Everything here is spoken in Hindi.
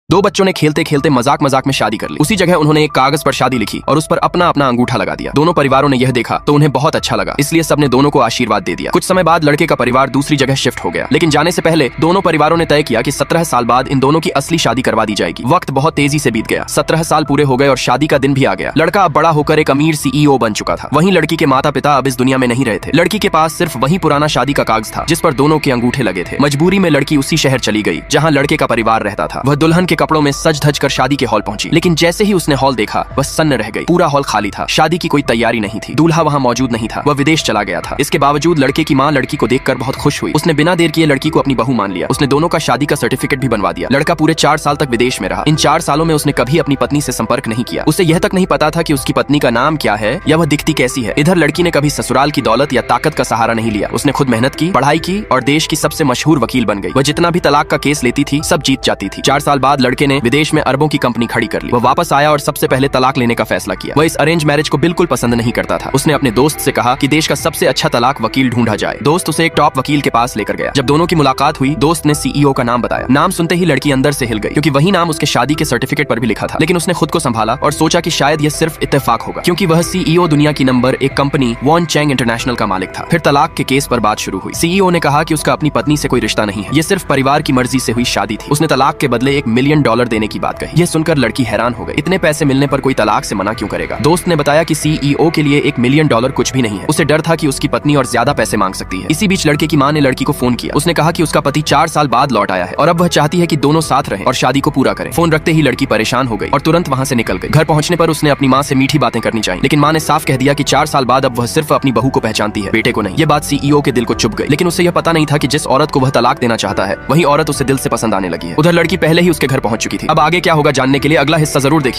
दो बच्चों ने खेलते खेलते मजाक मजाक में शादी कर ली। उसी जगह उन्होंने एक कागज पर शादी लिखी और उस पर अपना अपना अंगूठा लगा दिया। दोनों परिवारों ने यह देखा तो उन्हें बहुत अच्छा लगा, इसलिए सबने दोनों को आशीर्वाद दे दिया। कुछ समय बाद लड़के का परिवार दूसरी जगह शिफ्ट हो गया, लेकिन जाने से पहले दोनों परिवारों ने तय किया कि 17 साल बाद इन दोनों की असली शादी करवा दी जाएगी। वक्त बहुत तेजी से बीत गया, 17 साल पूरे हो गए और शादी का दिन भी आ गया। लड़का अब बड़ा होकर एक अमीर CEO बन चुका था। वहीं लड़की के माता पिता अब इस दुनिया में नहीं रहे थे। लड़की के पास सिर्फ वही पुराना शादी का कागज था जिस पर दोनों के अंगूठे लगे थे। मजबूरी में लड़की उसी शहर चली गई जहाँ लड़के का परिवार रहता था। वह दुल्हन के कपड़ों में सज धज कर शादी के हॉल पहुंची, लेकिन जैसे ही उसने हॉल देखा वह सन्न रह गई। पूरा हॉल खाली था, शादी की कोई तैयारी नहीं थी, दूल्हा वहां मौजूद नहीं था, वह विदेश चला गया था। इसके बावजूद लड़के की मां लड़की को देखकर बहुत खुश हुई। उसने बिना देर किए लड़की को अपनी बहू मान लिया। उसने दोनों का शादी का सर्टिफिकेट भी बनवा दिया। लड़का पूरे 4 साल तक विदेश में रहा। इन 4 सालों में उसने कभी अपनी पत्नी से संपर्क नहीं किया। उसे यह तक नहीं पता था कि उसकी पत्नी का नाम क्या है या वह दिखती कैसी है। इधर लड़की ने कभी ससुराल की दौलत या ताकत का सहारा नहीं लिया। उसने खुद मेहनत की, पढ़ाई की और देश की सबसे मशहूर वकील बन गई। वह जितना भी तलाक का केस लेती थी सब जीत जाती थी। 4 साल बाद लड़के ने विदेश में अरबों की कंपनी खड़ी कर ली। वह वापस आया और सबसे पहले तलाक लेने का फैसला किया। वह इस अरेंज मैरिज को बिल्कुल पसंद नहीं करता था। उसने अपने दोस्त से कहा कि देश का सबसे अच्छा तलाक वकील ढूंढा जाए। दोस्त उसे एक टॉप वकील के पास लेकर गया। जब दोनों की मुलाकात हुई, दोस्त ने CEO का नाम बताया। नाम सुनते ही लड़की अंदर से हिल गई, क्योंकि वही नाम उसके शादी के सर्टिफिकेट पर भी लिखा था। लेकिन उसने खुद को संभाला और सोचा कि शायद यह सिर्फ इत्तेफाक होगा, क्योंकि वह CEO दुनिया की नंबर 1 कंपनी वॉन चैंग इंटरनेशनल का मालिक था। फिर तलाक के केस पर बात शुरू हुई। CEO ने कहा कि उसका अपनी पत्नी से कोई रिश्ता नहीं है, ये सिर्फ परिवार की मर्जी से हुई शादी थी। उसने तलाक के बदले $1 मिलियन देने की बात कही। यह सुनकर लड़की हैरान हो गई। इतने पैसे मिलने पर कोई तलाक से मना क्यों करेगा। दोस्त ने बताया कि CEO के लिए $1 मिलियन कुछ भी नहीं है। उसे डर था कि उसकी पत्नी और ज्यादा पैसे मांग सकती है। इसी बीच लड़के की मां ने लड़की को फोन किया। उसने कहा कि उसका पति 4 साल बाद लौट आया है और अब वह चाहती है कि दोनों साथ रहें और शादी को पूरा करें। फोन रखते ही लड़की परेशान हो गई और तुरंत वहां से निकल गई। घर पहुंचने पर उसने अपनी मां से मीठी बातें करनी चाहिए, लेकिन मां ने साफ कह दिया कि 4 साल बाद अब वह सिर्फ अपनी बहू को पहचानती है, बेटे को नहीं। ये बात CEO के दिल को चुभ गई, लेकिन उसे यह पता नहीं था कि जिस औरत को वह तलाक देना चाहता है वही औरत उसे दिल से पसंद आने लगी है। उधर लड़की पहले ही उसके घर पहुंच चुकी थी। अब आगे क्या होगा जानने के लिए अगला हिस्सा जरूर देखिए।